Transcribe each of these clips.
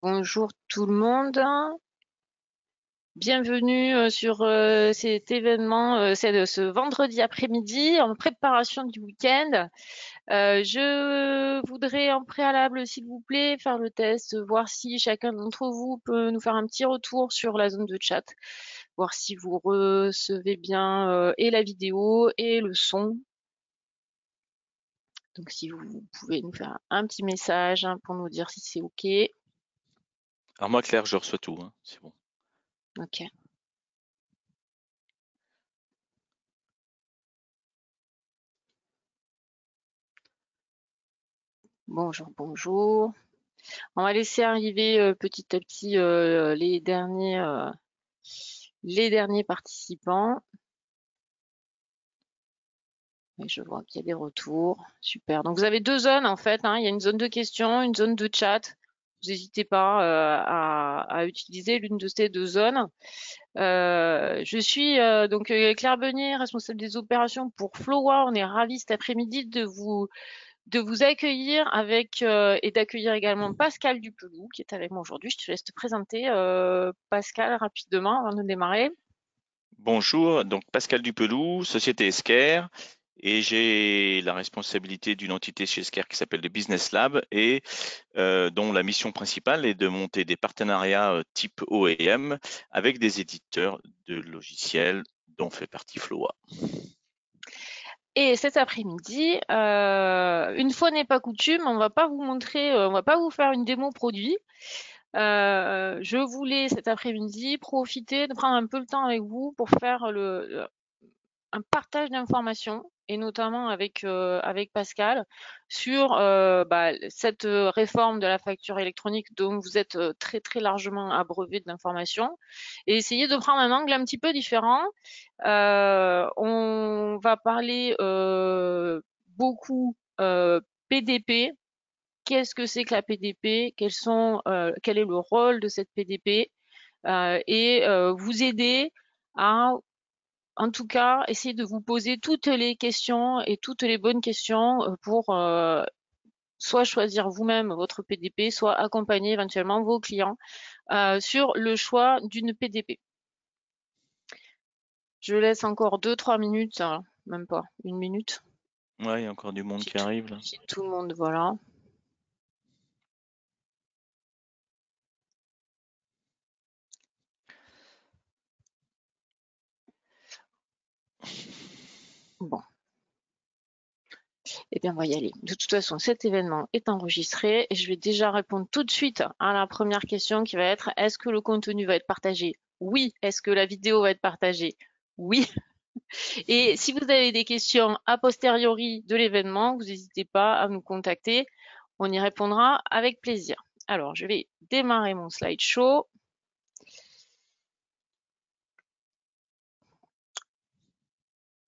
Bonjour tout le monde. Bienvenue sur cet événement, c'est de ce vendredi après-midi en préparation du week-end. Je voudrais en préalable, s'il vous plaît, faire le test, voir si chacun d'entre vous peut nous faire un petit retour sur la zone de chat, voir si vous recevez bien et la vidéo et le son. Donc si vous pouvez nous faire un petit message hein, pour nous dire si c'est OK. Alors moi, Claire, je reçois tout, hein, c'est bon. OK. Bonjour, bonjour. On va laisser arriver petit à petit les derniers participants. Et je vois qu'il y a des retours. Super. Donc vous avez deux zones en fait, hein. Il y a une zone de questions, une zone de chat. Vous n'hésitez pas à utiliser l'une de ces deux zones. Je suis donc Claire Beunier, responsable des opérations pour Flowa. On est ravis cet après-midi de vous accueillir avec et d'accueillir également Pascal Dupelou qui est avec moi aujourd'hui. Je te laisse te présenter, Pascal, rapidement avant de démarrer. Bonjour, donc Pascal Dupelou, société Esker, et j'ai la responsabilité d'une entité chez Esker qui s'appelle le Business Lab et dont la mission principale est de monter des partenariats type OEM avec des éditeurs de logiciels dont fait partie Floa. Et cet après-midi, une fois n'est pas coutume, on va pas vous montrer, on va pas vous faire une démo produit. Je voulais cet après-midi profiter de prendre un peu le temps avec vous pour faire un partage d'informations et notamment avec Pascal sur cette réforme de la facture électronique dont vous êtes très très largement abreuvé d'informations et essayer de prendre un angle un petit peu différent. On va parler beaucoup PDP. Qu'est-ce que c'est que la PDP? Quel est le rôle de cette PDP? Et vous aider à en tout cas, essayez de vous poser toutes les questions et toutes les bonnes questions pour soit choisir vous-même votre PDP, soit accompagner éventuellement vos clients sur le choix d'une PDP. Je laisse encore 2-3 minutes, hein, même pas une minute, Ouais, il y a encore du monde si qui arrive là. tout le monde, voilà. Bon, eh bien, on va y aller. De toute façon, cet événement est enregistré et je vais déjà répondre tout de suite à la première question qui va être, est-ce que le contenu va être partagé? Oui. Est-ce que la vidéo va être partagée? Oui. Et si vous avez des questions a posteriori de l'événement, vous n'hésitez pas à nous contacter. On y répondra avec plaisir. Alors, je vais démarrer mon slideshow.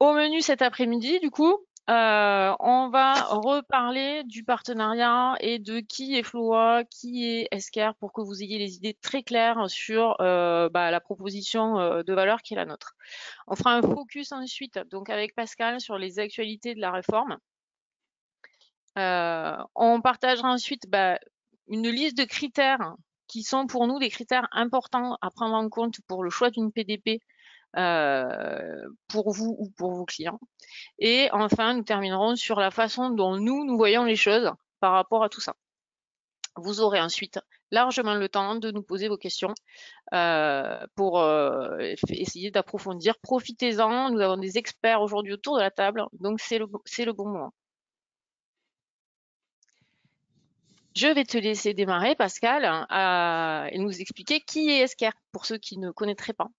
Au menu cet après-midi, du coup, on va reparler du partenariat et de qui est Floa, qui est Esker pour que vous ayez les idées très claires sur la proposition de valeur qui est la nôtre. On fera un focus ensuite, donc avec Pascal, sur les actualités de la réforme. On partagera ensuite une liste de critères qui sont pour nous des critères importants à prendre en compte pour le choix d'une PDP pour vous ou pour vos clients. Et enfin, nous terminerons sur la façon dont nous voyons les choses par rapport à tout ça. Vous aurez ensuite largement le temps de nous poser vos questions pour essayer d'approfondir. Profitez-en, nous avons des experts aujourd'hui autour de la table, donc c'est le bon moment. Je vais te laisser démarrer, Pascal, et nous expliquer qui est Esker, pour ceux qui ne connaîtraient pas.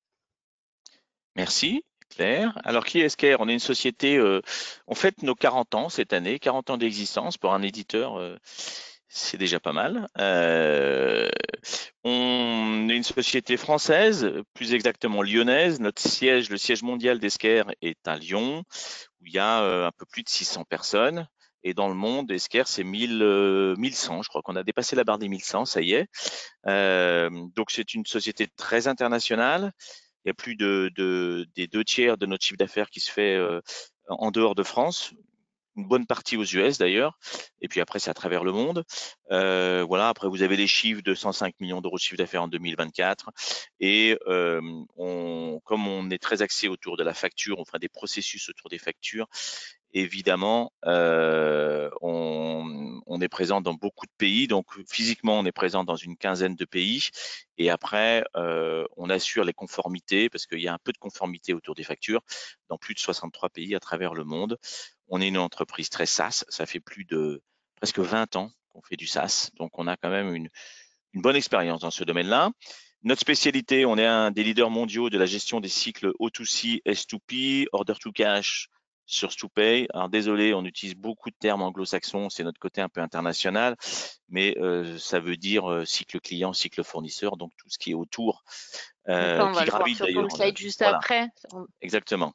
Merci, Claire. Alors, qui est Esker? On est une société, on fête nos 40 ans cette année, 40 ans d'existence pour un éditeur. C'est déjà pas mal. On est une société française, plus exactement lyonnaise. Notre siège, le siège mondial d'Esker est à Lyon, où il y a un peu plus de 600 personnes. Et dans le monde, Esker, c'est 1100. Je crois qu'on a dépassé la barre des 1100, ça y est. Donc, c'est une société très internationale. Il y a des 2 tiers de notre chiffre d'affaires qui se fait en dehors de France, une bonne partie aux US d'ailleurs, et puis après c'est à travers le monde. Voilà, après vous avez les chiffres de 105 millions d'euros de chiffre d'affaires en 2024, et comme on est très axé autour de la facture, on fera des processus autour des factures. Évidemment, on est présent dans beaucoup de pays, donc physiquement on est présent dans une quinzaine de pays, et après on assure les conformités parce qu'il y a un peu de conformité autour des factures dans plus de 63 pays à travers le monde. On est une entreprise très SaaS, ça fait plus de presque 20 ans qu'on fait du SaaS, donc on a quand même une bonne expérience dans ce domaine-là. Notre spécialité, on est un des leaders mondiaux de la gestion des cycles O2C, S2P, Order to Cash, Source to Pay. Alors désolé, on utilise beaucoup de termes anglo-saxons, c'est notre côté un peu international, mais ça veut dire cycle client, cycle fournisseur, donc tout ce qui est autour, Donc ça, on va qui le voir gravite sur ton d'ailleurs. slide juste Voilà, après. exactement.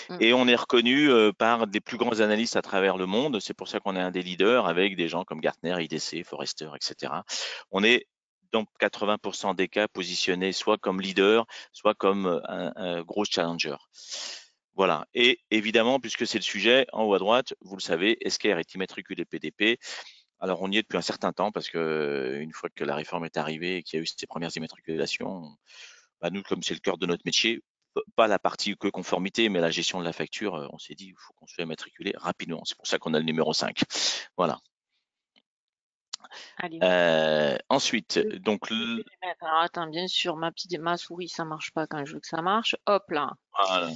Mm. Et on est reconnu par des plus grands analystes à travers le monde. C'est pour ça qu'on est un des leaders avec des gens comme Gartner, IDC, Forrester, etc. On est dans 80% des cas positionné soit comme leader, soit comme un gros challenger. Voilà. Et évidemment, puisque c'est le sujet, en haut à droite, vous le savez, Esker est immatriculé PDP. Alors on y est depuis un certain temps parce que une fois que la réforme est arrivée et qu'il y a eu ces premières immatriculations, bah, nous, comme c'est le cœur de notre métier, pas la partie que conformité, mais la gestion de la facture, on s'est dit, il faut qu'on se fait immatriculer rapidement. C'est pour ça qu'on a le numéro 5. Voilà. Allez. Ensuite, Je donc, je vais les mettre. Alors attends, bien sûr, ma souris, ça marche pas quand je veux que ça marche. Hop là. voilà.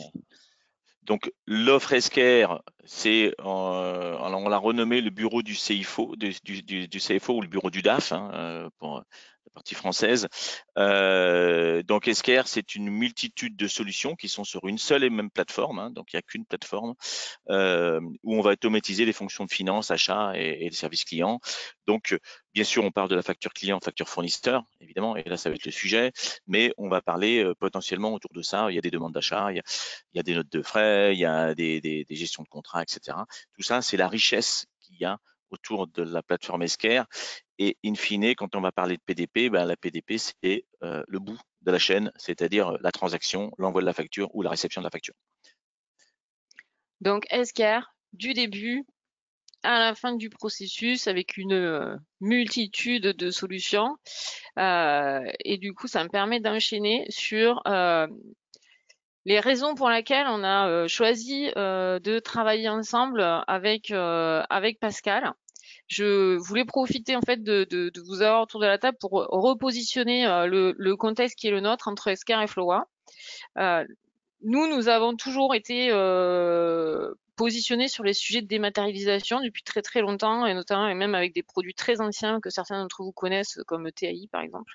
Donc l'offre Esker, c'est, alors on l'a renommé le bureau du CFO, du CFO ou le bureau du DAF, hein, pour la partie française. Donc Esker, c'est une multitude de solutions qui sont sur une seule et même plateforme, hein, donc il n'y a qu'une plateforme où on va automatiser les fonctions de finance, achat et de service client. Donc, bien sûr, on parle de la facture client, facture fournisseur, évidemment, et là, ça va être le sujet, mais on va parler potentiellement autour de ça. Il y a des demandes d'achat, il y a des notes de frais, il y a des gestions de contrats, etc. Tout ça, c'est la richesse qu'il y a autour de la plateforme Esker. Et in fine, quand on va parler de PDP, ben, la PDP, c'est le bout de la chaîne, c'est-à-dire la transaction, l'envoi de la facture ou la réception de la facture. Donc, Esker, du début à la fin du processus, avec une multitude de solutions. Et du coup, ça me permet d'enchaîner sur les raisons pour lesquelles on a choisi de travailler ensemble avec Pascal. Je voulais profiter en fait de vous avoir autour de la table pour repositionner le contexte qui est le nôtre entre Esker et Floa. Euh, nous avons toujours été positionnés sur les sujets de dématérialisation depuis très très longtemps, et notamment et même avec des produits très anciens que certains d'entre vous connaissent, comme TAI par exemple.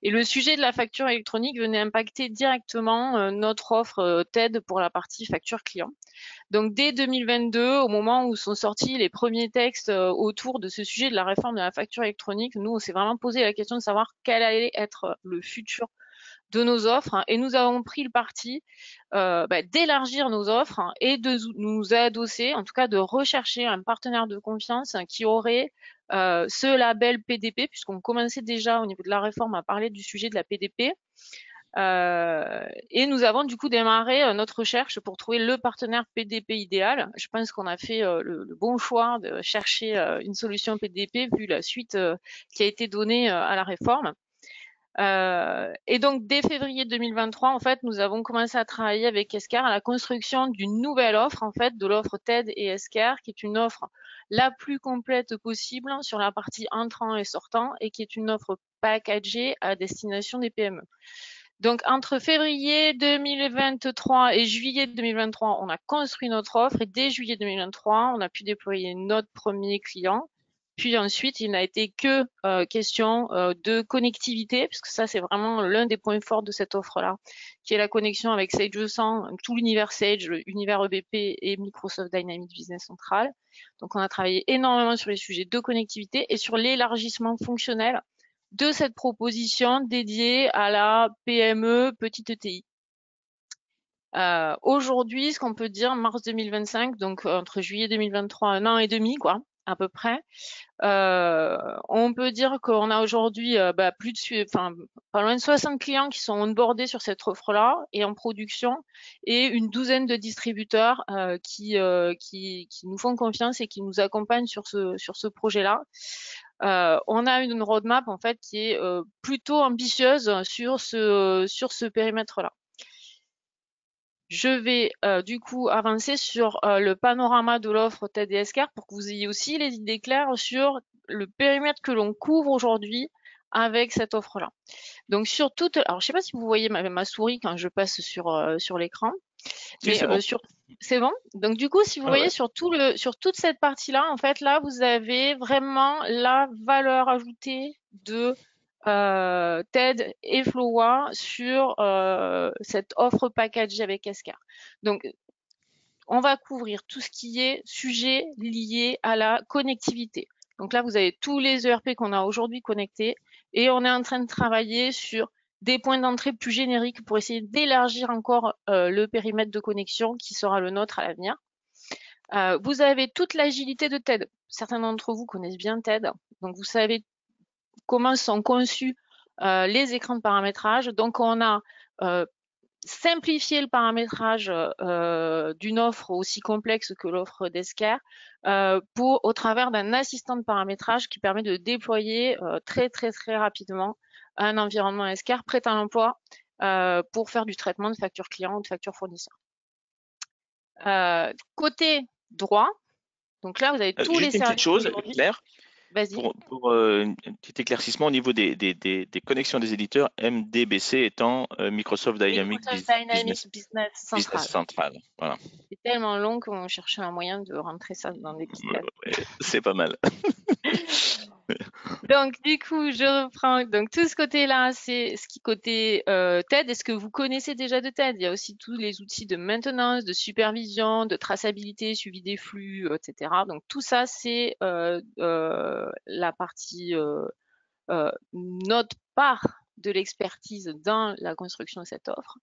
Et le sujet de la facture électronique venait impacter directement notre offre TED pour la partie facture client. Donc dès 2022, au moment où sont sortis les premiers textes autour de ce sujet de la réforme de la facture électronique, nous on s'est vraiment posé la question de savoir quel allait être le futur de nos offres, hein, et nous avons pris le parti d'élargir nos offres, hein, et de nous adosser, en tout cas de rechercher un partenaire de confiance, hein, qui aurait ce label PDP, puisqu'on commençait déjà au niveau de la réforme à parler du sujet de la PDP. Et nous avons du coup démarré notre recherche pour trouver le partenaire PDP idéal. Je pense qu'on a fait le bon choix de chercher une solution PDP vu la suite qui a été donnée à la réforme. Et donc, dès février 2023, en fait, nous avons commencé à travailler avec Esker à la construction d'une nouvelle offre, en fait, de l'offre TED et Esker, qui est une offre la plus complète possible sur la partie entrant et sortant, et qui est une offre packagée à destination des PME. Donc, entre février 2023 et juillet 2023, on a construit notre offre, et dès juillet 2023, on a pu déployer notre premier client. Puis ensuite, il n'a été que question de connectivité, puisque ça, c'est vraiment l'un des points forts de cette offre-là, qui est la connexion avec Sage 200, tout l'univers Sage, l'univers EBP et Microsoft Dynamics Business Central. Donc, on a travaillé énormément sur les sujets de connectivité et sur l'élargissement fonctionnel de cette proposition dédiée à la PME petite ETI. Aujourd'hui, ce qu'on peut dire, mars 2025, donc entre juillet 2023, un an et demi, quoi, à peu près. On peut dire qu'on a aujourd'hui enfin, pas loin de 60 clients qui sont onboardés sur cette offre-là et en production, et une douzaine de distributeurs qui nous font confiance et qui nous accompagnent sur ce projet-là. On a une roadmap en fait qui est plutôt ambitieuse sur ce périmètre-là. Je vais du coup avancer sur le panorama de l'offre TED et SCAR pour que vous ayez aussi les idées claires sur le périmètre que l'on couvre aujourd'hui avec cette offre-là. Donc sur toute, alors je sais pas si vous voyez ma souris quand je passe sur l'écran, Si, mais c'est bon. c'est bon. Donc du coup, si vous Ouais, voyez ouais. sur toute cette partie-là, en fait, là vous avez vraiment la valeur ajoutée de TED et Flowa sur cette offre packagée avec Escar. Donc on va couvrir tout ce qui est sujet lié à la connectivité. Donc là, vous avez tous les ERP qu'on a aujourd'hui connectés et on est en train de travailler sur des points d'entrée plus génériques pour essayer d'élargir encore le périmètre de connexion qui sera le nôtre à l'avenir. Vous avez toute l'agilité de TED. Certains d'entre vous connaissent bien TED, donc vous savez comment sont conçus les écrans de paramétrage. Donc on a simplifié le paramétrage d'une offre aussi complexe que l'offre d'Esquire au travers d'un assistant de paramétrage qui permet de déployer très très très rapidement un environnement Esquire prêt à l'emploi pour faire du traitement de factures clients ou de factures fournisseurs. Côté droit, donc là vous avez tous les Juste une petite services chose, aujourd'hui. Claire, Vas-y. pour un petit éclaircissement au niveau des connexions des éditeurs, MDBC étant Microsoft Dynamics Microsoft Dynamics Business, Business Business Central. Central. Voilà. C'est tellement long qu'on cherchait un moyen de rentrer ça dans des petites lettres. Ouais, c'est pas mal. Donc, du coup, je reprends. Donc, tout ce côté-là, c'est ce qui côté TED. Est-ce que vous connaissez déjà de TED? Il y a aussi tous les outils de maintenance, de supervision, de traçabilité, suivi des flux, etc. Donc, tout ça, c'est la partie notre part de l'expertise dans la construction de cette offre.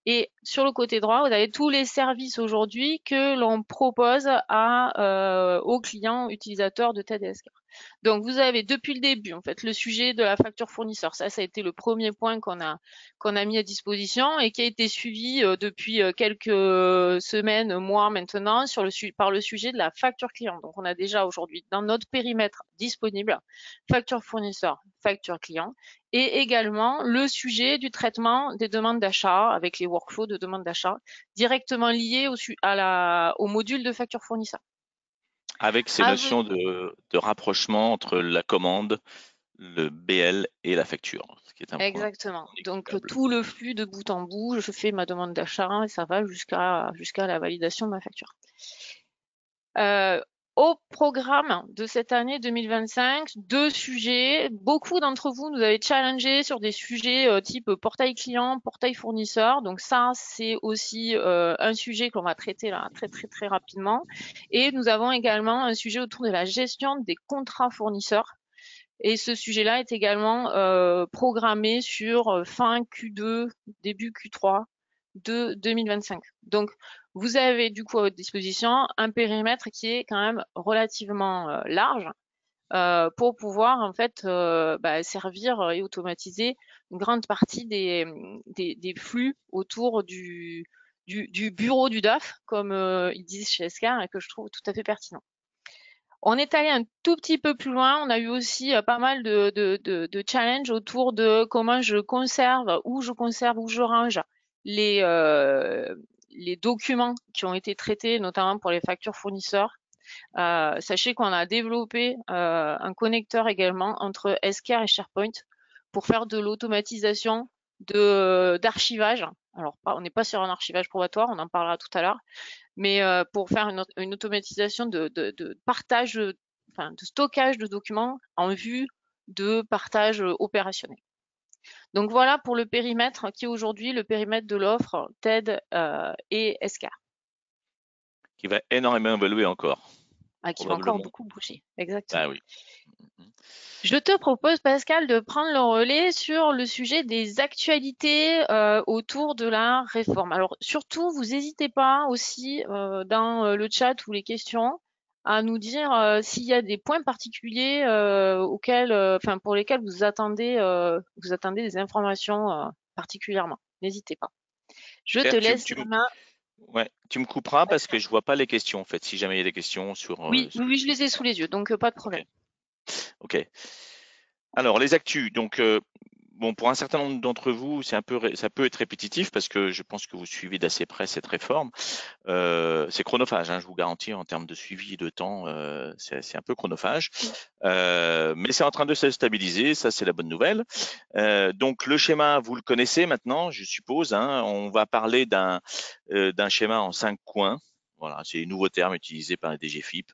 Et sur le côté droit, vous avez tous les services aujourd'hui que l'on propose aux clients utilisateurs de TEDSK. Donc, vous avez depuis le début, en fait, le sujet de la facture fournisseur. Ça a été le premier point qu'on a mis à disposition et qui a été suivi depuis quelques semaines, mois maintenant, par le sujet de la facture client. Donc, on a déjà aujourd'hui dans notre périmètre disponible facture fournisseur, facture client, et également le sujet du traitement des demandes d'achat avec les workflows de demande d'achat directement liés au module de facture fournisseur. Avec ces Avec notions de rapprochement entre la commande, le BL et la facture, ce qui est un point Exactement. non Donc négligeable. tout le flux de bout en bout, je fais ma demande d'achat et ça va jusqu'à la validation de ma facture. Au programme de cette année 2025, deux sujets. Beaucoup d'entre vous nous avez challengé sur des sujets type portail client, portail fournisseur. Donc ça, c'est aussi un sujet qu'on va traiter là très très très rapidement. Et nous avons également un sujet autour de la gestion des contrats fournisseurs. Et ce sujet-là est également programmé sur fin Q2, début Q3 de 2025. Donc, vous avez du coup à votre disposition un périmètre qui est quand même relativement large pour pouvoir en fait servir et automatiser une grande partie des flux autour du bureau du DAF, comme ils disent chez Escar, et que je trouve tout à fait pertinent. On est allé un tout petit peu plus loin. On a eu aussi pas mal de challenges autour de comment je conserve, où je range les, euh, les documents qui ont été traités, notamment pour les factures fournisseurs. Sachez qu'on a développé un connecteur également entre Esquire et SharePoint pour faire de l'automatisation d'archivage. Alors, on n'est pas sur un archivage probatoire, on en parlera tout à l'heure, mais pour faire une automatisation de partage, enfin de stockage de documents en vue de partage opérationnel. Donc voilà pour le périmètre qui est aujourd'hui le périmètre de l'offre TED et SCAR, Qui va énormément évoluer encore, qui va encore probablement. beaucoup bouger. Exactement. Ah oui. Je te propose, Pascal, de prendre le relais sur le sujet des actualités autour de la réforme. Alors, surtout, vous n'hésitez pas aussi dans le chat ou les questions à nous dire s'il y a des points particuliers enfin, pour lesquels vous attendez des informations particulièrement. N'hésitez pas. Je te Claire, laisse la main. ouais, tu me couperas parce que je vois pas les questions en fait. Si jamais il y a des questions sur Oui, ce oui, que oui, tu je viens les ai de sous dire. les yeux, donc pas de Ok, problème. ok. Alors les actus. Donc bon, pour un certain nombre d'entre vous, ça peut être répétitif parce que je pense que vous suivez d'assez près cette réforme. C'est chronophage, hein, je vous garantis en termes de suivi et de temps, c'est un peu chronophage. Mais c'est en train de se stabiliser, ça c'est la bonne nouvelle. Donc le schéma, vous le connaissez maintenant, je suppose, hein. On va parler d'un schéma en 5 coins. Voilà, c'est un nouveau terme utilisé par la DGFiP.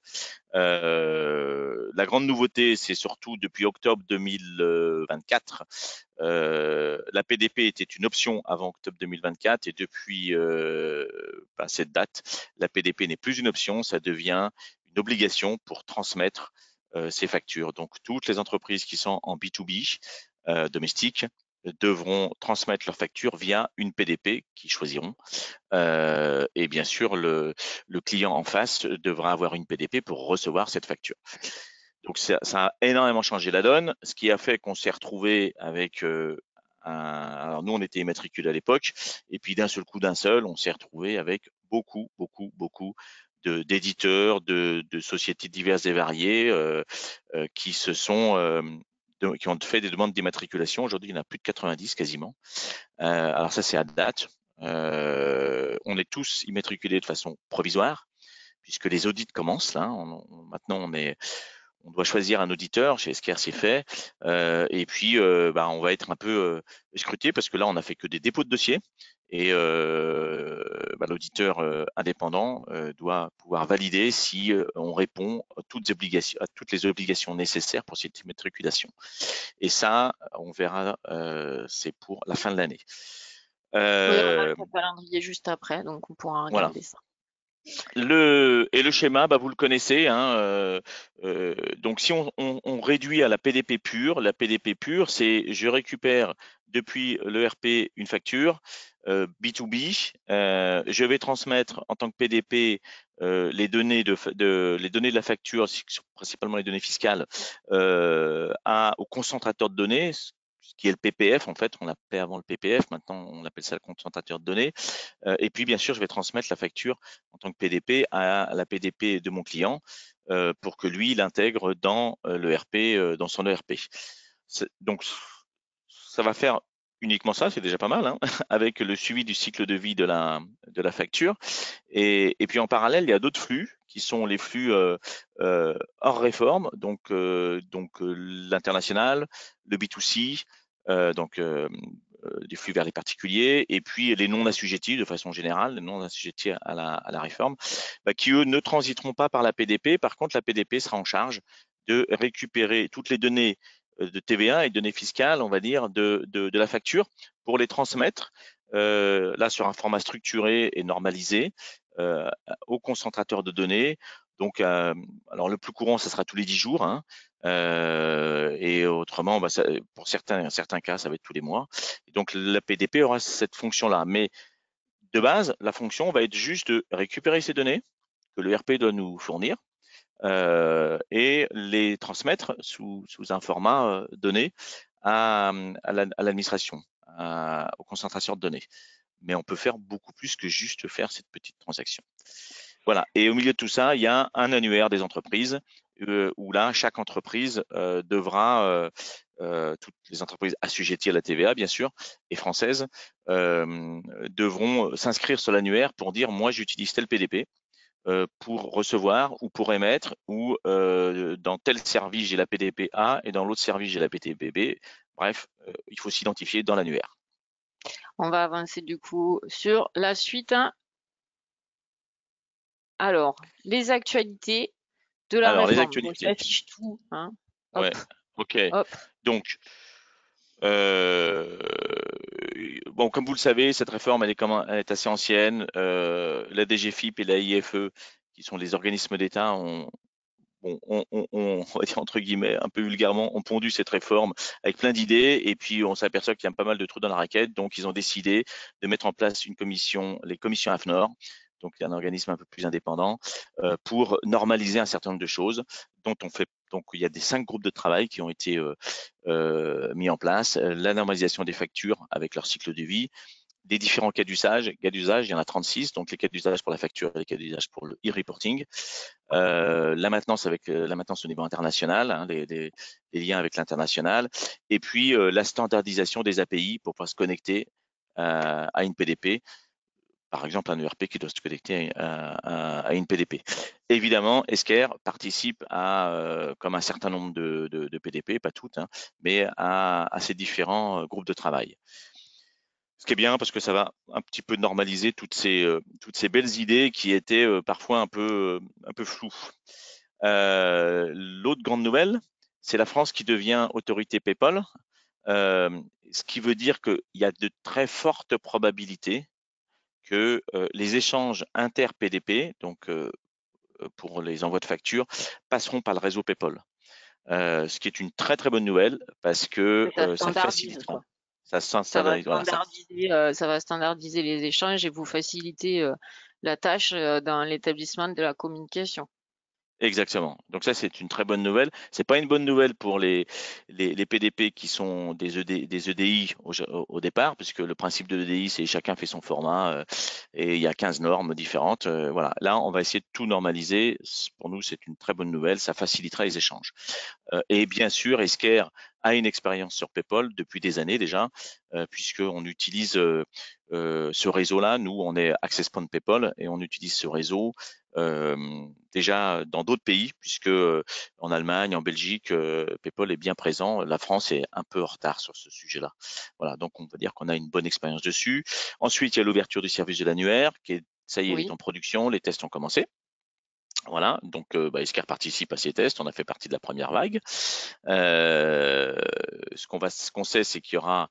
La grande nouveauté, c'est surtout depuis octobre 2024, la PDP était une option avant octobre 2024 et depuis cette date, la PDP n'est plus une option, ça devient une obligation pour transmettre ces factures. Donc toutes les entreprises qui sont en B2B domestique devront transmettre leurs factures via une PDP qu'ils choisiront. Et bien sûr, le client en face devra avoir une PDP pour recevoir cette facture. Donc ça a énormément changé la donne, ce qui a fait qu'on s'est retrouvé avec alors nous on était immatriculés à l'époque, et puis d'un seul coup d'un seul, on s'est retrouvé avec beaucoup d'éditeurs, de sociétés diverses et variées qui qui ont fait des demandes d'immatriculation. Aujourd'hui, il y en a plus de 90 quasiment. Alors ça, c'est à date. On est tous immatriculés de façon provisoire, puisque les audits commencent là. Maintenant, on doit choisir un auditeur. Chez Esquire, c'est fait. Et puis, on va être un peu scruté parce que là, on a fait que des dépôts de dossiers. Et l'auditeur indépendant doit pouvoir valider si on répond à toutes les obligations nécessaires pour cette immatriculation. Et ça, on verra, c'est pour la fin de l'année. Oui, on a Euh, le calendrier juste après, donc on pourra voilà. regarder ça. Le schéma, vous le connaissez, hein, donc si on réduit à la PDP pure, c'est je récupère depuis l'ERP une facture B2B, je vais transmettre en tant que PDP les données les données de la facture, qui sont principalement les données fiscales, au concentrateur de données, ce qui est le PPF en fait, on l'appelait avant le PPF, maintenant on appelle ça le concentrateur de données. Et puis, bien sûr, je vais transmettre la facture en tant que PDP à la PDP de mon client pour que lui l'intègre dans l'ERP, dans son ERP. Donc, ça va faire uniquement ça, c'est déjà pas mal, hein, avec le suivi du cycle de vie de la facture. Et puis en parallèle, il y a d'autres flux qui sont les flux hors réforme, donc l'international, le B2C, donc des flux vers les particuliers, et puis les non assujettis de façon générale, les non assujettis à la réforme, qui eux ne transiteront pas par la PDP. Par contre, la PDP sera en charge de récupérer toutes les données de TVA et données fiscales, on va dire, de la facture pour les transmettre là sur un format structuré et normalisé au concentrateur de données. Donc, alors le plus courant, ça sera tous les 10 jours, hein, et autrement, pour certains cas, ça va être tous les mois. Et donc, la PDP aura cette fonction-là. Mais de base, la fonction va être juste de récupérer ces données que le RP doit nous fournir et les transmettre sous un format donné à l'administration, aux concentrations de données. Mais on peut faire beaucoup plus que juste faire cette petite transaction. Voilà. Et au milieu de tout ça, il y a un annuaire des entreprises où là, chaque entreprise devra, toutes les entreprises assujetties à la TVA, bien sûr, et françaises, devront s'inscrire sur l'annuaire pour dire, moi, j'utilise tel PDP pour recevoir ou pour émettre, ou dans tel service, j'ai la PDP A et dans l'autre service, j'ai la PDP B. Bref, il faut s'identifier dans l'annuaire. On va avancer du coup sur la suite, hein. Alors, les actualités de la Alors, les réforme. Bon, je actualités. t'affiche tout, hein. Hop, Ouais, ok. hop. Donc, Euh, bon, comme vous le savez, cette réforme, elle est assez ancienne. La DGFiP et la IFE, qui sont les organismes d'État, on va dire entre guillemets, un peu vulgairement, ont pondu cette réforme avec plein d'idées. Et puis, on s'aperçoit qu'il y a pas mal de trous dans la raquette. Donc, ils ont décidé de mettre en place les commissions AFNOR, donc un organisme un peu plus indépendant, pour normaliser un certain nombre de choses dont on fait. Donc il y a des 5 groupes de travail qui ont été mis en place. La normalisation des factures avec leur cycle de vie, des différents cas d'usage. Cas d'usage, il y en a 36, donc les cas d'usage pour la facture et les cas d'usage pour le e-reporting. La maintenance avec la maintenance au niveau international, hein, les liens avec l'international, et puis la standardisation des API pour pouvoir se connecter à une PDP, par exemple un ERP qui doit se connecter à une PDP. Évidemment, Esker participe à, comme un certain nombre de PDP, pas toutes, hein, mais à ces différents groupes de travail. Ce qui est bien parce que ça va un petit peu normaliser toutes ces belles idées qui étaient parfois un peu floues. L'autre grande nouvelle, c'est la France qui devient autorité PayPal, ce qui veut dire qu'il y a de très fortes probabilités que les échanges inter-PDP, donc pour les envois de factures, passeront par le réseau PayPal. Ce qui est une très très bonne nouvelle parce que Ça ça standardise, facilitera. quoi. Ça standardise, voilà, Ça va standardiser les échanges et vous faciliter la tâche dans l'établissement de la communication. exactement. Donc ça, c'est une très bonne nouvelle. C'est pas une bonne nouvelle pour les PDP qui sont des EDI au départ, puisque le principe de l'EDI, c'est chacun fait son format et il y a 15 normes différentes. Voilà. Là, on va essayer de tout normaliser. Pour nous, c'est une très bonne nouvelle. Ça facilitera les échanges. Et bien sûr, Esker a une expérience sur PayPal depuis des années déjà, puisqu'on utilise ce réseau-là. Nous, on est Access Point PayPal et on utilise ce réseau déjà dans d'autres pays, puisque en Allemagne, en Belgique, PayPal est bien présent. La France est un peu en retard sur ce sujet-là. Voilà, donc on peut dire qu'on a une bonne expérience dessus. Ensuite, il y a l'ouverture du service de l'annuaire, qui est, ça y est Oui. en production. Les tests ont commencé. Voilà, donc Esker participe à ces tests, on a fait partie de la première vague. Ce qu'on sait, c'est qu'il y aura,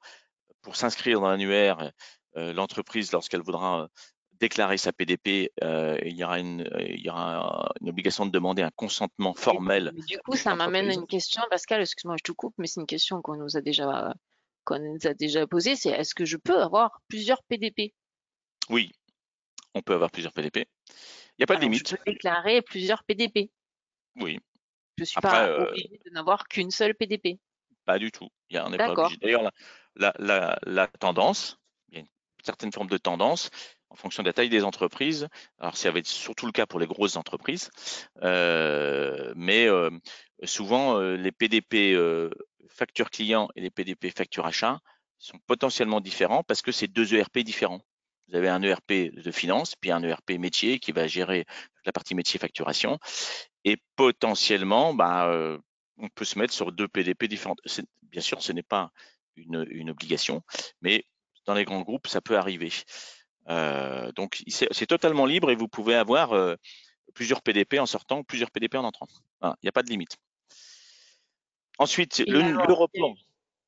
pour s'inscrire dans l'annuaire, l'entreprise, lorsqu'elle voudra déclarer sa PDP, il y aura une obligation de demander un consentement formel Mais du coup, de ça m'amène à l'entreprise. une question, Pascal, excuse-moi, je te coupe, mais c'est une question qu'on nous a déjà posée, c'est est-ce que je peux avoir plusieurs PDP? Oui, on peut avoir plusieurs PDP. Il n'y a pas de Alors, je limite. peux déclarer plusieurs PDP. Oui. Je suis Après, pas obligée de n'avoir qu'une seule PDP. pas du tout. On n'est pas D'accord. obligé. D'ailleurs, la tendance, il y a une certaine forme de tendance en fonction de la taille des entreprises. Alors, ça va être surtout le cas pour les grosses entreprises, mais souvent les PDP facture client et les PDP facture achat sont potentiellement différents parce que c'est deux ERP différents. Vous avez un ERP de finance, puis un ERP métier qui va gérer la partie métier facturation. Et potentiellement, on peut se mettre sur deux PDP différentes. Bien sûr, ce n'est pas une obligation, mais dans les grands groupes, ça peut arriver. Donc, c'est totalement libre et vous pouvez avoir plusieurs PDP en sortant, plusieurs PDP en entrant. Voilà, il n'y a pas de limite. Ensuite, Et le alors, il y a report.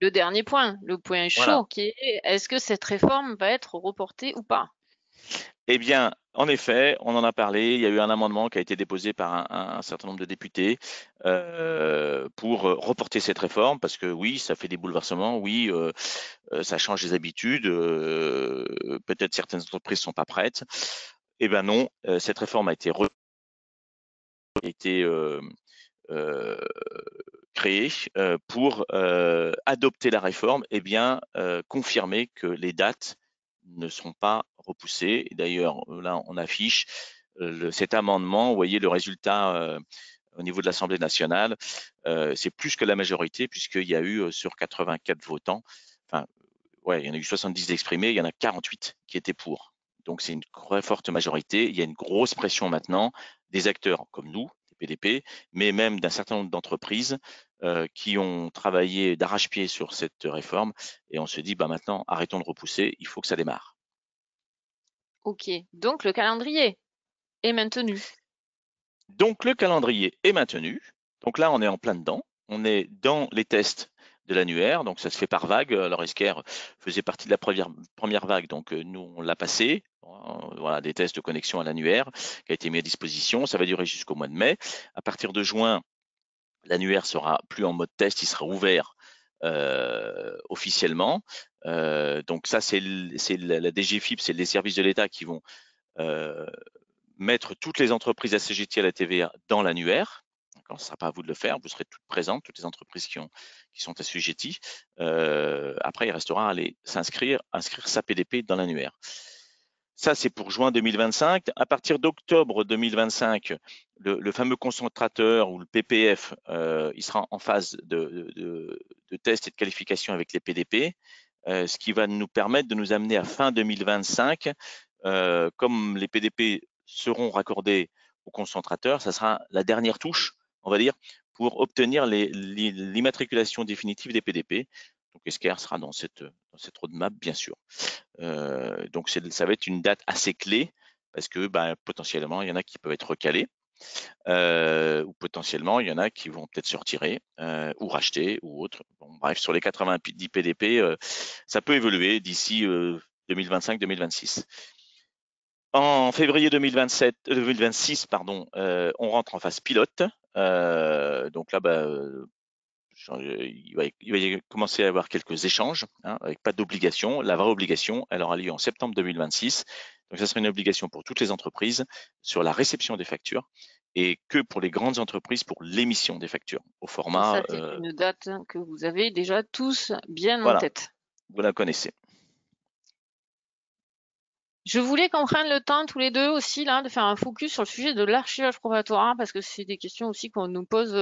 le dernier point, le point Voilà. chaud, qui est est-ce que cette réforme va être reportée ou pas? Eh bien, en effet, on en a parlé. Il y a eu un amendement qui a été déposé par un certain nombre de députés pour reporter cette réforme, parce que oui, ça fait des bouleversements, oui, ça change les habitudes, peut-être certaines entreprises sont pas prêtes. Eh ben non, cette réforme a été euh, créée pour adopter la réforme et bien confirmer que les dates ne seront pas repoussées. Et d'ailleurs, là, on affiche cet amendement. Vous voyez le résultat au niveau de l'Assemblée nationale. C'est plus que la majorité, puisqu'il y a eu sur 84 votants, enfin, ouais, il y en a eu 70 exprimés, il y en a 48 qui étaient pour. Donc c'est une très forte majorité. Il y a une grosse pression maintenant des acteurs comme nous, des PDP, mais même d'un certain nombre d'entreprises qui ont travaillé d'arrache-pied sur cette réforme. Et on se dit, maintenant, arrêtons de repousser, il faut que ça démarre. Ok, donc le calendrier est maintenu. Donc le calendrier est maintenu. Donc là, on est en plein dedans. On est dans les tests de l'annuaire, donc ça se fait par vague. Alors Esker faisait partie de la première vague, donc nous on l'a passé. Voilà, des tests de connexion à l'annuaire qui a été mis à disposition. Ça va durer jusqu'au mois de mai. À partir de juin, l'annuaire sera plus en mode test, il sera ouvert officiellement. Donc ça, c'est la DGFiP, c'est les services de l'État qui vont mettre toutes les entreprises assujetties à la TVA dans l'annuaire. Ce ne sera pas à vous de le faire, vous serez toutes présentes, toutes les entreprises qui sont assujetties. Après, il restera à aller inscrire sa PDP dans l'annuaire. Ça, c'est pour juin 2025. À partir d'octobre 2025, le fameux concentrateur ou le PPF, il sera en phase de test et de qualification avec les PDP, ce qui va nous permettre de nous amener à fin 2025. Comme les PDP seront raccordés au concentrateur, ça sera la dernière touche, on va dire, pour obtenir l'immatriculation définitive des PDP. Donc Esker sera dans cette roadmap, bien sûr. Donc ça va être une date assez clé parce que potentiellement, il y en a qui peuvent être recalés. Ou potentiellement, il y en a qui vont peut-être se retirer ou racheter ou autre. Bon, bref, sur les 90 PDP, ça peut évoluer d'ici 2025-2026. En février 2026, pardon, on rentre en phase pilote. Donc là, il va y commencer à y avoir quelques échanges, avec pas d'obligation. La vraie obligation, elle aura lieu en septembre 2026. Donc ça sera une obligation pour toutes les entreprises sur la réception des factures et que pour les grandes entreprises pour l'émission des factures au Et ça, format, c'est une date que vous avez déjà tous bien en voilà, tête. vous la connaissez. Je voulais qu'on prenne le temps tous les deux aussi là de faire un focus sur le sujet de l'archivage probatoire parce que c'est des questions aussi qu'on nous pose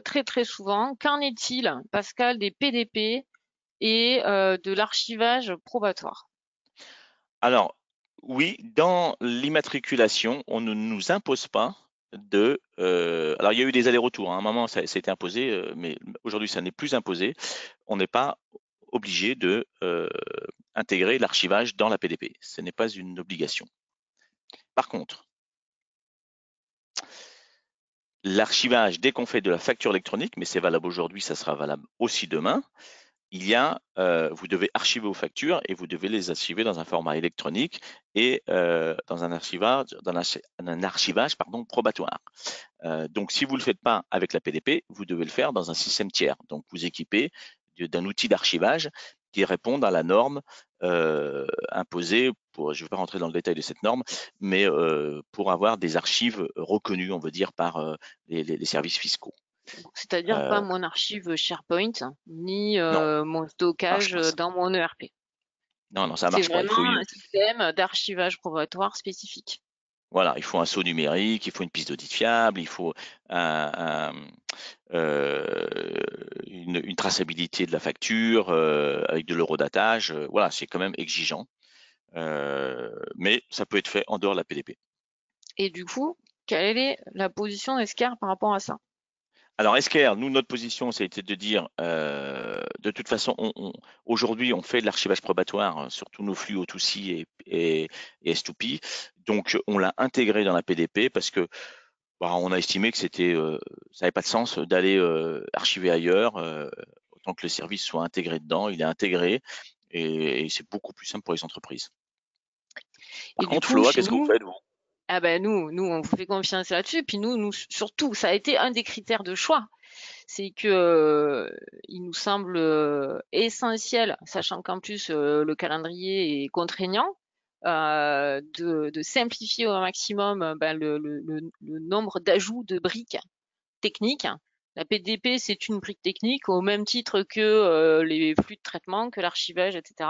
très très souvent. Qu'en est-il, Pascal, des PDP et de l'archivage probatoire? Alors, oui, dans l'immatriculation, on ne nous impose pas alors, il y a eu des allers-retours, hein. À un moment, ça a été imposé, mais aujourd'hui, ça n'est plus imposé. On n'est pas obligé de intégrer l'archivage dans la PDP. Ce n'est pas une obligation. Par contre, l'archivage, dès qu'on fait de la facture électronique, mais c'est valable aujourd'hui, ça sera valable aussi demain, vous devez archiver vos factures et vous devez les archiver dans un format électronique et dans un archivage probatoire. Donc, si vous ne le faites pas avec la PDP, vous devez le faire dans un système tiers. Donc, vous équipez d'un outil d'archivage qui répond à la norme imposée je ne vais pas rentrer dans le détail de cette norme, mais pour avoir des archives reconnues, on veut dire, par les services fiscaux. C'est-à-dire pas mon archive SharePoint ni Non, mon ça marche stockage pas ça. dans mon ERP. Non, ça C'est marche pas. vraiment un système d'archivage probatoire spécifique. Voilà, il faut un saut numérique, il faut une piste d'audit fiable, il faut une traçabilité de la facture avec de l'eurodatage. Voilà, c'est quand même exigeant, mais ça peut être fait en dehors de la PDP. Et du coup, quelle est la position d'Escar par rapport à ça? Alors, Esker, nous, notre position, ça a été de dire, de toute façon, aujourd'hui, on fait de l'archivage probatoire sur tous nos flux O2C et S2P. Donc, on l'a intégré dans la PDP parce que on a estimé que ça n'avait pas de sens d'aller archiver ailleurs. Autant que le service soit intégré dedans, il est intégré et c'est beaucoup plus simple pour les entreprises. Et Par du contre, coup, Floa, chez qu'est-ce que vous nous, faites, vous? ah ben nous, on vous fait confiance là-dessus. Puis nous, surtout, ça a été un des critères de choix. C'est que il nous semble essentiel, sachant qu'en plus le calendrier est contraignant, de simplifier au maximum le nombre d'ajouts de briques techniques. La PDP, c'est une brique technique au même titre que les flux de traitement, que l'archivage, etc.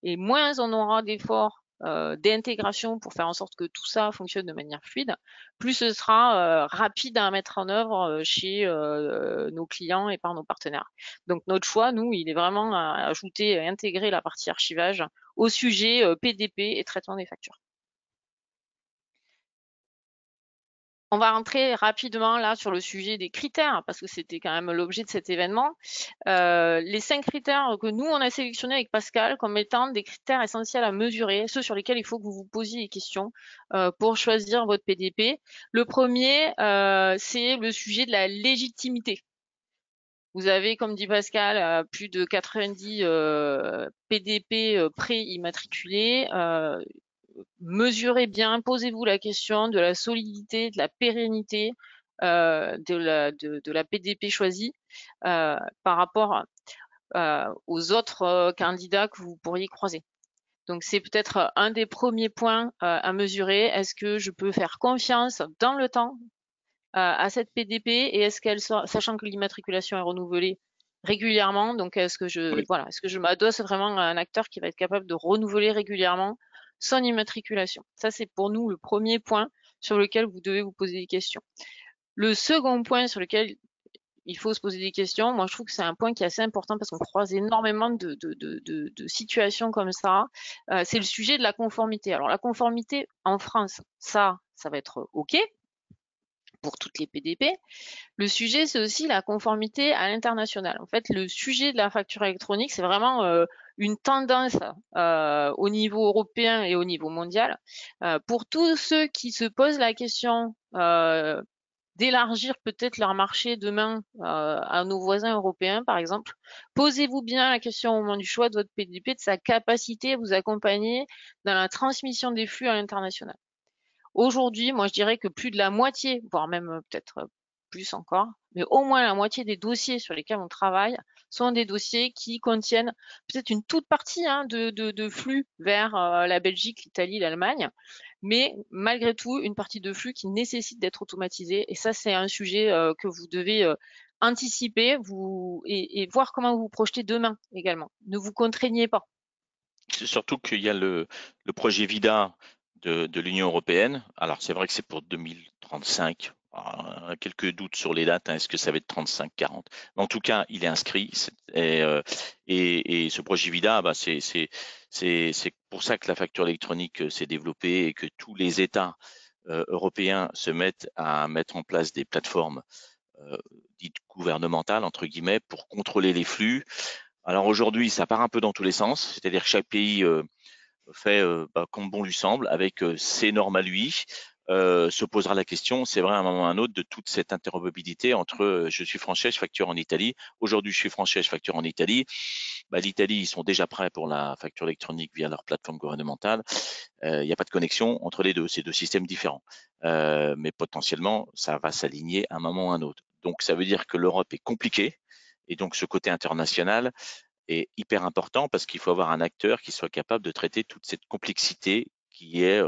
Et moins on aura d'efforts d'intégration pour faire en sorte que tout ça fonctionne de manière fluide, plus ce sera rapide à mettre en œuvre chez nos clients et par nos partenaires. Donc notre choix, nous, il est vraiment à ajouter, à intégrer la partie archivage au sujet PDP et traitement des factures. On va rentrer rapidement là sur le sujet des critères, parce que c'était quand même l'objet de cet événement. Les 5 critères que nous, on a sélectionnés avec Pascal comme étant des critères essentiels à mesurer, ceux sur lesquels il faut que vous vous posiez des questions pour choisir votre PDP. Le premier, c'est le sujet de la légitimité. Vous avez, comme dit Pascal, plus de 90 PDP pré-immatriculés. Mesurez bien, posez-vous la question de la solidité, de la pérennité de la PDP choisie par rapport aux autres candidats que vous pourriez croiser. Donc c'est peut-être un des premiers points à mesurer. Est-ce que je peux faire confiance dans le temps à cette PDP et est-ce qu'elle sachant que l'immatriculation est renouvelée régulièrement, donc Oui. est-ce que je m'adosse vraiment à un acteur qui va être capable de renouveler régulièrement son immatriculation? Ça, c'est pour nous le premier point sur lequel vous devez vous poser des questions. Le second point sur lequel il faut se poser des questions, moi je trouve que c'est un point qui est assez important parce qu'on croise énormément de situations comme ça, c'est le sujet de la conformité. Alors la conformité en France, ça va être OK pour toutes les PDP. Le sujet, c'est aussi la conformité à l'international. En fait, le sujet de la facture électronique, c'est vraiment une tendance au niveau européen et au niveau mondial. Pour tous ceux qui se posent la question d'élargir peut-être leur marché demain à nos voisins européens, par exemple, posez-vous bien la question au moment du choix de votre PDP, de sa capacité à vous accompagner dans la transmission des flux à l'international. Aujourd'hui, moi, je dirais que plus de la moitié, voire même peut-être plus encore, mais au moins la moitié des dossiers sur lesquels on travaille sont des dossiers qui contiennent peut-être une toute partie de flux vers la Belgique, l'Italie, l'Allemagne, mais malgré tout, une partie de flux qui nécessite d'être automatisée. Et ça, c'est un sujet que vous devez anticiper et voir comment vous vous projetez demain également. Ne vous contraignez pas. C'est surtout qu'il y a le projet VIDA de l'Union européenne. Alors, c'est vrai que c'est pour 2035. Quelques doutes sur les dates. Hein. Est-ce que ça va être 35, 40? Mais en tout cas, il est inscrit. Et ce projet VIDA, bah, c'est pour ça que la facture électronique s'est développée et que tous les États européens se mettent à mettre en place des plateformes euh, dites gouvernementales, entre guillemets, pour contrôler les flux. Alors aujourd'hui, ça part un peu dans tous les sens, c'est-à-dire que chaque pays fait comme bon lui semble, avec ses normes à lui. Se posera la question, c'est vrai à un moment ou à un autre, de toute cette interopérabilité entre je suis français, je facture en Italie. Aujourd'hui, je suis français, je facture en Italie. Bah, L'Italie, ils sont déjà prêts pour la facture électronique via leur plateforme gouvernementale. Il n'y a pas de connexion entre les deux, c'est deux systèmes différents. Mais potentiellement, ça va s'aligner à un moment ou à un autre. Donc, ça veut dire que l'Europe est compliquée. Et donc, ce côté international, est hyper important parce qu'il faut avoir un acteur qui soit capable de traiter toute cette complexité qui est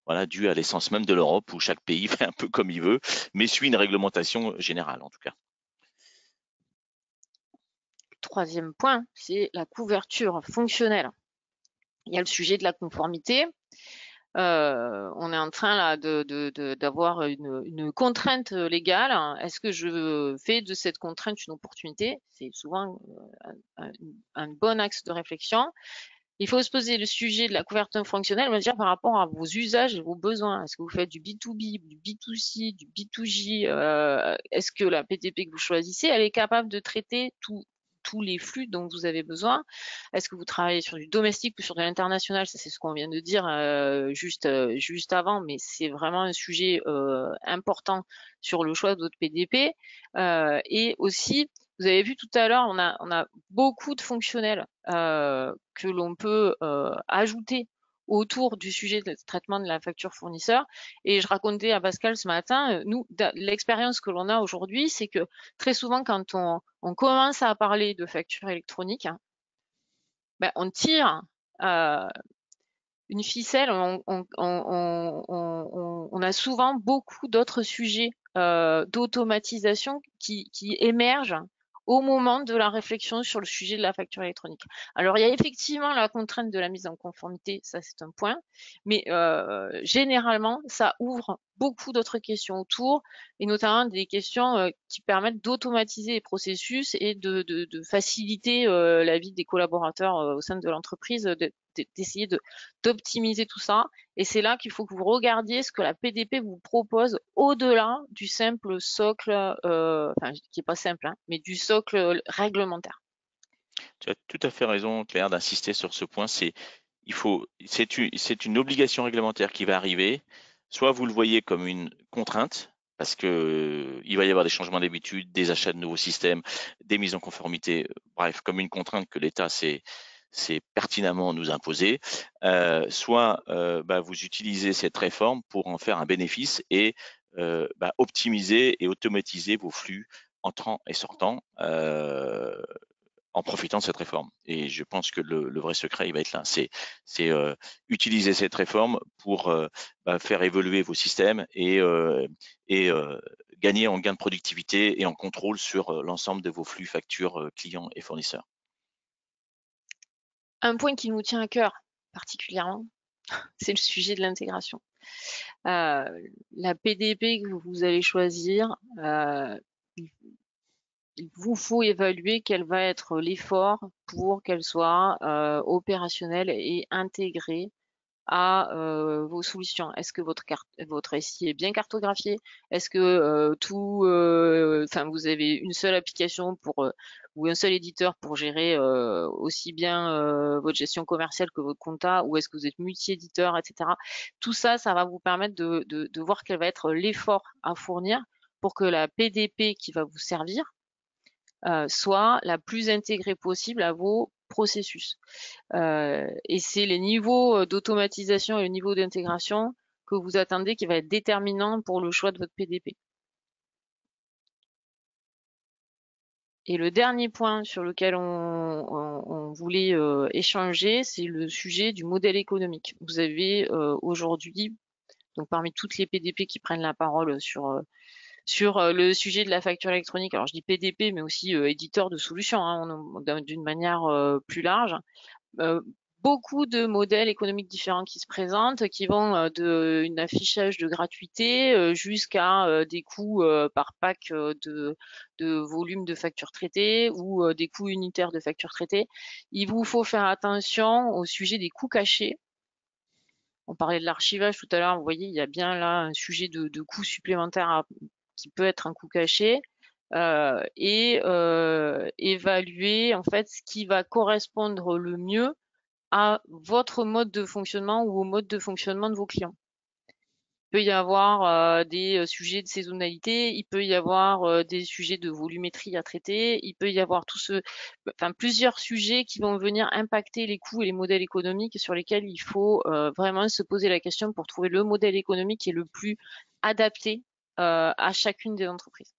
voilà, due à l'essence même de l'Europe où chaque pays fait un peu comme il veut, mais suit une réglementation générale en tout cas. Troisième point, c'est la couverture fonctionnelle. Il y a le sujet de la conformité. On est en train là d'avoir une contrainte légale. Est-ce que je fais de cette contrainte une opportunité? C'est souvent un bon axe de réflexion. Il faut se poser le sujet de la couverture fonctionnelle, on va dire par rapport à vos usages et vos besoins. Est-ce que vous faites du B2B, du B2C, du B2J? Est-ce que la PTP que vous choisissez, elle est capable de traiter tous les flux dont vous avez besoin? Est-ce que vous travaillez sur du domestique ou sur de l'international? Ça, c'est ce qu'on vient de dire juste avant, mais c'est vraiment un sujet important sur le choix de votre PDP. Et aussi, vous avez vu tout à l'heure, on a beaucoup de fonctionnels que l'on peut ajouter autour du sujet de traitement de la facture fournisseur. Et je racontais à Pascal ce matin, nous, l'expérience que l'on a aujourd'hui, c'est que très souvent, quand on commence à parler de facture électronique, hein, ben, on tire une ficelle, on a souvent beaucoup d'autres sujets d'automatisation qui émergent au moment de la réflexion sur le sujet de la facture électronique. Alors, il y a effectivement la contrainte de la mise en conformité, ça c'est un point, mais généralement, ça ouvre beaucoup d'autres questions autour, et notamment des questions qui permettent d'automatiser les processus et de faciliter la vie des collaborateurs au sein de l'entreprise, d'essayer d'optimiser tout ça. Et c'est là qu'il faut que vous regardiez ce que la PDP vous propose au-delà du simple socle, enfin, qui est pas simple, hein, mais du socle réglementaire. Tu as tout à fait raison, Claire, d'insister sur ce point. C'est une obligation réglementaire qui va arriver. Soit vous le voyez comme une contrainte, parce que il va y avoir des changements d'habitude, des achats de nouveaux systèmes, des mises en conformité, bref, comme une contrainte que l'État c'est pertinemment nous imposer, soit bah, vous utilisez cette réforme pour en faire un bénéfice et bah, optimiser et automatiser vos flux entrants et sortants en profitant de cette réforme. Et je pense que le vrai secret, il va être là. C'est utiliser cette réforme pour faire évoluer vos systèmes et gagner en gain de productivité et en contrôle sur l'ensemble de vos flux factures clients et fournisseurs. Un point qui nous tient à cœur particulièrement, c'est le sujet de l'intégration. La PDP que vous allez choisir, il vous faut évaluer quel va être l'effort pour qu'elle soit opérationnelle et intégrée à vos solutions. Est-ce que votre SI est bien cartographié? Est-ce que vous avez une seule application ou un seul éditeur pour gérer aussi bien votre gestion commerciale que votre compta, ou est-ce que vous êtes multi-éditeur, etc. Tout ça, ça va vous permettre de voir quel va être l'effort à fournir pour que la PDP qui va vous servir soit la plus intégrée possible à vos processus. Et c'est les niveaux d'automatisation et le niveau d'intégration que vous attendez qui va être déterminant pour le choix de votre PDP. Et le dernier point sur lequel on voulait échanger, c'est le sujet du modèle économique. Vous avez aujourd'hui, donc parmi toutes les PDP qui prennent la parole sur le sujet de la facture électronique, alors je dis PDP, mais aussi éditeur de solutions, hein, d'une manière plus large, beaucoup de modèles économiques différents qui se présentent, qui vont d'un affichage de gratuité jusqu'à des coûts par pack de volume de factures traitées ou des coûts unitaires de factures traitées. Il vous faut faire attention au sujet des coûts cachés. On parlait de l'archivage tout à l'heure, vous voyez, il y a bien là un sujet de coûts supplémentaires qui peut être un coût caché. Et évaluer en fait ce qui va correspondre le mieux à votre mode de fonctionnement ou au mode de fonctionnement de vos clients. Il peut y avoir des sujets de saisonnalité, il peut y avoir des sujets de volumétrie à traiter, il peut y avoir plusieurs sujets qui vont venir impacter les coûts et les modèles économiques sur lesquels il faut vraiment se poser la question pour trouver le modèle économique qui est le plus adapté à chacune des entreprises.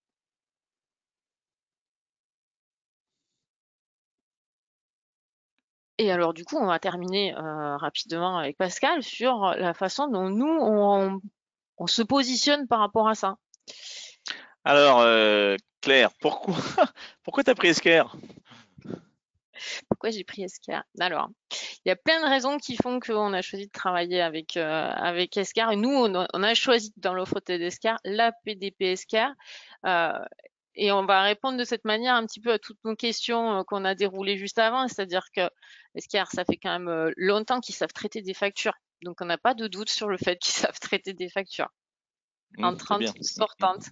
Et alors du coup, on va terminer rapidement avec Pascal sur la façon dont nous, on se positionne par rapport à ça. Alors, Claire, pourquoi pourquoi t'as pris Esker? Pourquoi j'ai pris Escar? Alors, il y a plein de raisons qui font qu'on a choisi de travailler avec Escar. Et nous, on a choisi dans l'offre d'Escar la PDP Escar. Et on va répondre de cette manière un petit peu à toutes nos questions qu'on a déroulées juste avant. C'est-à-dire que Escar, ça fait quand même longtemps qu'ils savent traiter des factures. Donc, on n'a pas de doute sur le fait qu'ils savent traiter des factures. C'est Entrantes, bien. sortantes.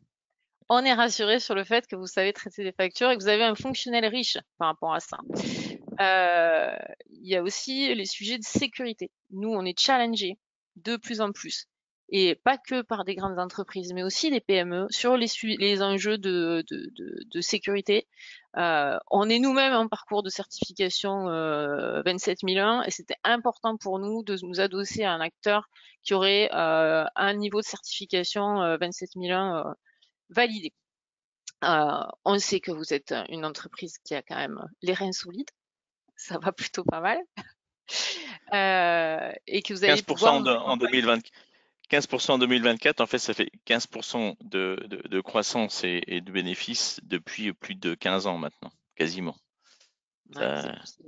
On est rassuré sur le fait que vous savez traiter des factures et que vous avez un fonctionnel riche par rapport à ça. Il y a aussi les sujets de sécurité. Nous, on est challengés de plus en plus, et pas que par des grandes entreprises, mais aussi des PME sur les enjeux de sécurité. On est nous-mêmes en parcours de certification 27001 et c'était important pour nous de nous adosser à un acteur qui aurait un niveau de certification 27001 validé. On sait que vous êtes une entreprise qui a quand même les reins solides, ça va plutôt pas mal, et que vous allez 15% pouvoir nous en accompagner. 2020, 15% en 2024, en fait, ça fait 15% de croissance et de bénéfices depuis plus de 15 ans maintenant, quasiment. Ouais,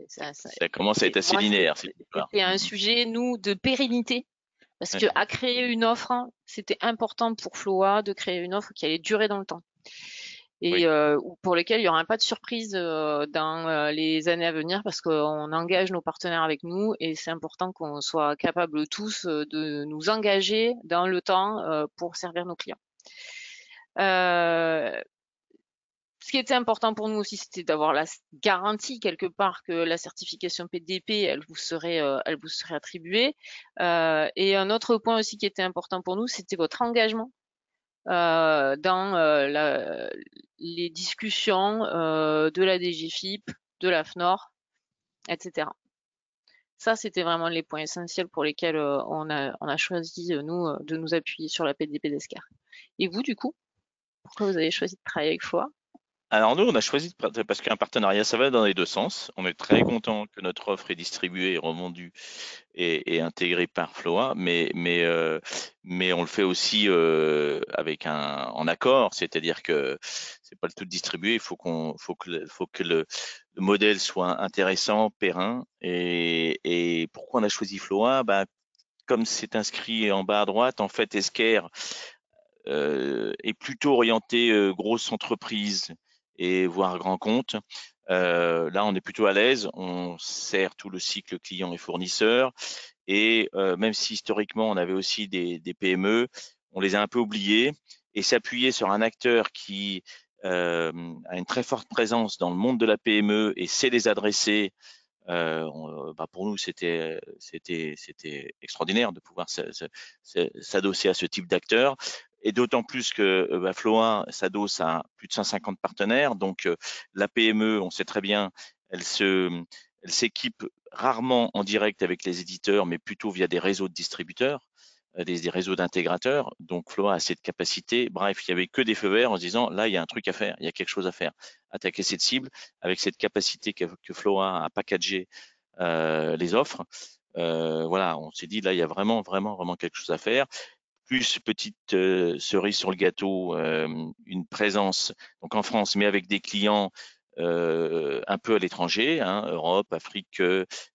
Ça, ça- ça commence à être assez moi, linéaire, cette histoire. c'était un sujet, nous, de pérennité, parce Ouais, que à créer une offre, c'était important pour Floa de créer une offre qui allait durer dans le temps. oui. Et pour lesquels il n'y aura pas de surprise dans les années à venir parce qu'on engage nos partenaires avec nous et c'est important qu'on soit capable tous de nous engager dans le temps pour servir nos clients. Euh, Ce qui était important pour nous aussi, c'était d'avoir la garantie quelque part que la certification PDP, elle vous serait attribuée. Et un autre point aussi qui était important pour nous, c'était votre engagement dans les discussions de la DGFiP, de la FNOR, etc. Ça, c'était vraiment les points essentiels pour lesquels on a choisi, nous, de nous appuyer sur la PDP d'ESCAR. Et vous, du coup, pourquoi vous avez choisi de travailler avec FLOA? Alors nous, on a choisi parce qu'un partenariat, ça va dans les deux sens. On est très content que notre offre est distribuée et revendue et intégrée par Floa, mais on le fait aussi avec en accord, c'est-à-dire que c'est pas le tout distribué. Il faut que le modèle soit intéressant, périn. Et pourquoi on a choisi Floa? Bah, comme c'est inscrit en bas à droite, en fait, Esker est plutôt orienté grosse entreprise et voire grand compte. Là, on est plutôt à l'aise. On sert tout le cycle client et fournisseur. Et même si historiquement, on avait aussi des PME, on les a un peu oubliés et s'appuyer sur un acteur qui a une très forte présence dans le monde de la PME et sait les adresser. Bah pour nous, c'était extraordinaire de pouvoir s'adosser à ce type d'acteur. Et d'autant plus que bah, Floa s'adosse à plus de 150 partenaires. Donc la PME, on sait très bien, elle se, elle s'équipe rarement en direct avec les éditeurs, mais plutôt via des réseaux de distributeurs, des réseaux d'intégrateurs. Donc Floa a cette capacité. Bref, il y avait que des feux verts en se disant là, il y a un truc à faire, il y a quelque chose à faire. Attaquer cette cible avec cette capacité que Floa a packagé les offres. Voilà, on s'est dit là, il y a vraiment quelque chose à faire. Plus petite cerise sur le gâteau, une présence donc en France, mais avec des clients un peu à l'étranger, hein, Europe, Afrique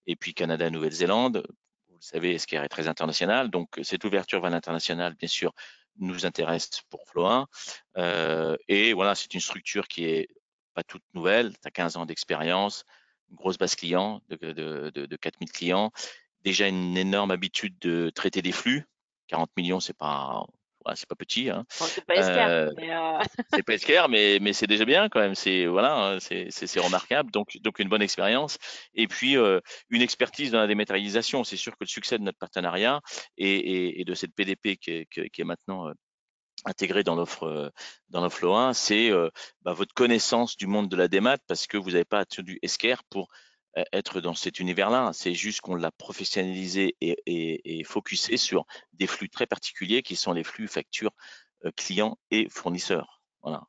et puis Canada, Nouvelle-Zélande. Vous le savez, Esker est très international, donc cette ouverture vers l'international, bien sûr, nous intéresse pour Floa. Et voilà, c'est une structure qui est pas toute nouvelle. Tu as 15 ans d'expérience, une grosse base client de 4000 clients, déjà une énorme habitude de traiter des flux. 40 millions, voilà, c'est pas petit, hein. Bon, c'est pas Esker, Euh, mais c'est pas clair, mais c'est déjà bien quand même. C'est voilà, hein, c'est remarquable. Donc une bonne expérience et puis une expertise dans la dématérialisation. C'est sûr que le succès de notre partenariat et de cette PDP qui est maintenant intégrée dans l'offre Loa, c'est bah, votre connaissance du monde de la démat parce que vous n'avez pas attendu Esker pour être dans cet univers-là. C'est juste qu'on l'a professionnalisé et focusé sur des flux très particuliers qui sont les flux factures clients et fournisseurs. Voilà.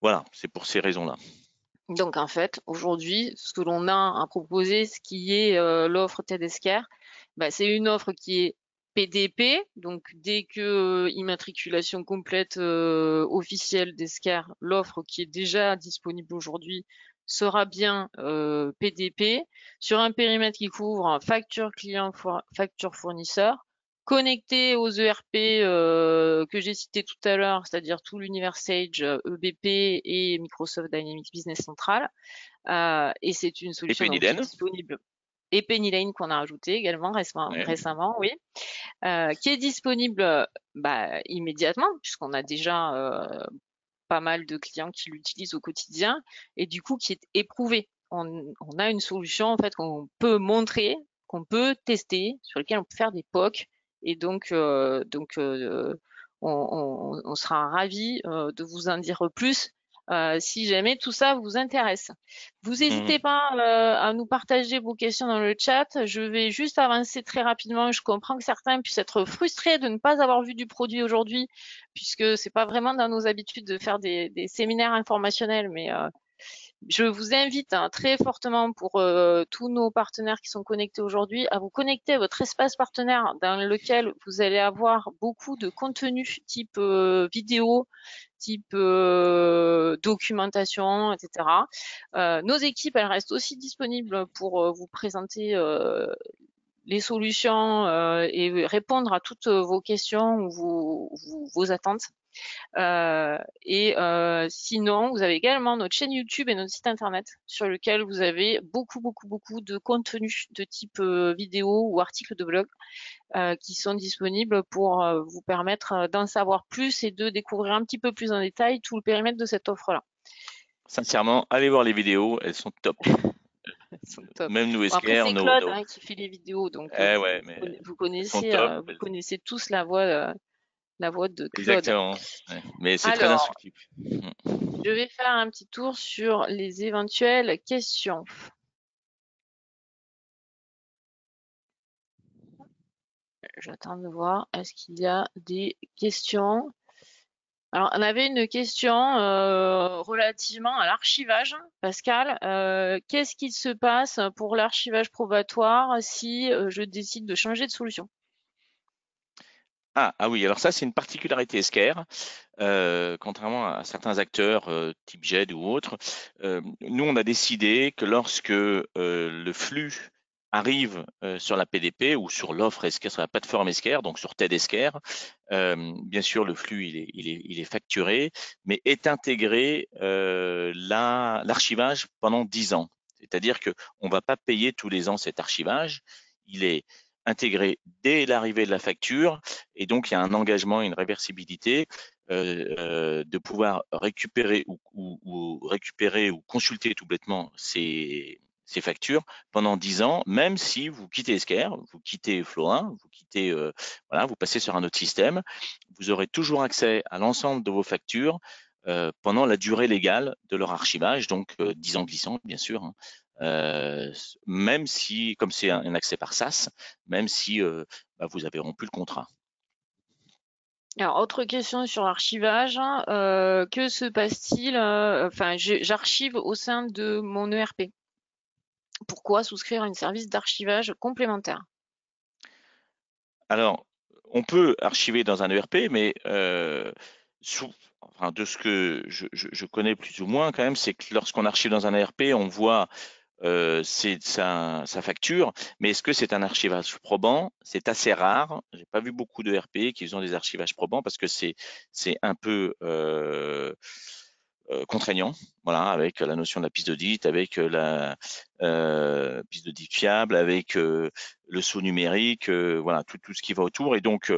Voilà, c'est pour ces raisons-là. donc en fait, aujourd'hui, ce que l'on a à proposer, ce qui est l'offre TEDescar, bah, c'est une offre qui est PDP, donc dès que immatriculation complète officielle d'Escar, l'offre qui est déjà disponible aujourd'hui sera bien PDP sur un périmètre qui couvre facture client, facture fournisseur, connecté aux ERP que j'ai cités tout à l'heure, c'est-à-dire tout l'univers Sage, EBP et Microsoft Dynamics Business Central. Et c'est une Et solution donc, qui est Pennylen, disponible et Penny Lane qu'on a ajouté également ouais. récemment, oui, qui est disponible bah, immédiatement puisqu'on a déjà pas mal de clients qui l'utilisent au quotidien et du coup qui est éprouvé. On a une solution en fait qu'on peut montrer, qu'on peut tester, sur lequel on peut faire des POC et on sera ravis de vous en dire plus si jamais tout ça vous intéresse. Vous Mhm. n'hésitez pas à nous partager vos questions dans le chat. Je vais juste avancer très rapidement. Je comprends que certains puissent être frustrés de ne pas avoir vu du produit aujourd'hui puisque c'est pas vraiment dans nos habitudes de faire des séminaires informationnels, mais je vous invite hein, très fortement pour tous nos partenaires qui sont connectés aujourd'hui à vous connecter à votre espace partenaire dans lequel vous allez avoir beaucoup de contenu type vidéo, type documentation, etc. Nos équipes, elles restent aussi disponibles pour vous présenter les solutions et répondre à toutes vos questions ou vos attentes. Sinon, vous avez également notre chaîne YouTube et notre site internet sur lequel vous avez beaucoup de contenus de type vidéo ou articles de blog qui sont disponibles pour vous permettre d'en savoir plus et de découvrir un petit peu plus en détail tout le périmètre de cette offre-là. Sincèrement, allez voir les vidéos, elles sont top. Elles sont top. Même nous, Bon, après, Esker, c'est Claude hein, qui fait les vidéos, donc ouais, mais elles sont top. vous connaissez tous la voix de Claude. Exactement. Ouais. Mais c'est très Alors, instructif. Mhm. je vais faire un petit tour sur les éventuelles questions. J'attends de voir, est-ce qu'il y a des questions? Alors, on avait une question relativement à l'archivage. Pascal, qu'est-ce qui se passe pour l'archivage probatoire si je décide de changer de solution? Ah, oui, alors ça, c'est une particularité Esquerre. Contrairement à certains acteurs type GED ou autres, nous, on a décidé que lorsque le flux arrive sur la PDP ou sur l'offre Esquerre, sur la plateforme Esquerre, donc sur TED Esquerre, bien sûr, le flux, il est facturé, mais est intégré l'archivage pendant 10 ans. C'est-à-dire que on va pas payer tous les ans cet archivage. Il est intégré dès l'arrivée de la facture et donc il y a un engagement, une réversibilité de pouvoir récupérer ou récupérer ou consulter tout bêtement ces factures pendant 10 ans, même si vous quittez Esquerre, vous quittez Flow 1, vous quittez, voilà, vous passez sur un autre système, vous aurez toujours accès à l'ensemble de vos factures pendant la durée légale de leur archivage, donc 10 ans glissants, bien sûr, hein. Même si, comme c'est un accès par SAS, même si vous avez rompu le contrat. Alors, autre question sur l'archivage, que se passe-t-il? Enfin, j'archive au sein de mon ERP. Pourquoi souscrire à un service d'archivage complémentaire? Alors, on peut archiver dans un ERP, mais enfin, de ce que je connais plus ou moins quand même, c'est que lorsqu'on archive dans un ERP, on voit c'est sa facture, mais est-ce que c'est un archivage probant? C'est assez rare. J'ai pas vu beaucoup de RP qui ont des archivages probants parce que c'est un peu contraignant, voilà, avec la notion de la piste d'audit, avec la piste d'audit fiable, avec le saut numérique, voilà, tout ce qui va autour. Et donc,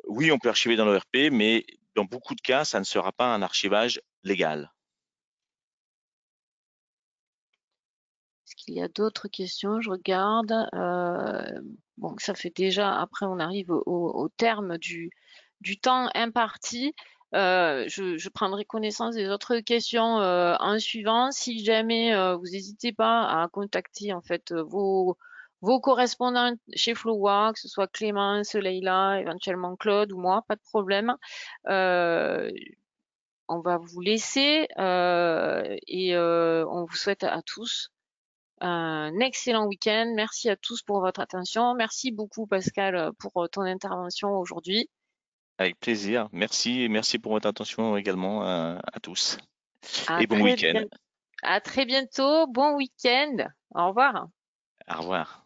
oui, on peut archiver dans l'ERP, mais dans beaucoup de cas, ça ne sera pas un archivage légal. Est-ce qu'il y a d'autres questions? Je regarde. Bon, ça fait déjà, après on arrive au terme du temps imparti. Je prendrai connaissance des autres questions en suivant. Si jamais vous n'hésitez pas à contacter en fait vos correspondants chez Flowa, que ce soit Clémence, Leïla, éventuellement Claude ou moi, pas de problème. Euh, on va vous laisser et on vous souhaite à tous un excellent week-end. Merci à tous pour votre attention. Merci beaucoup, Pascal, pour ton intervention aujourd'hui. Avec plaisir. Merci et merci pour votre attention également à tous. À Et bon très week-end. bien- à très bientôt. Bon week-end. Au revoir. Au revoir.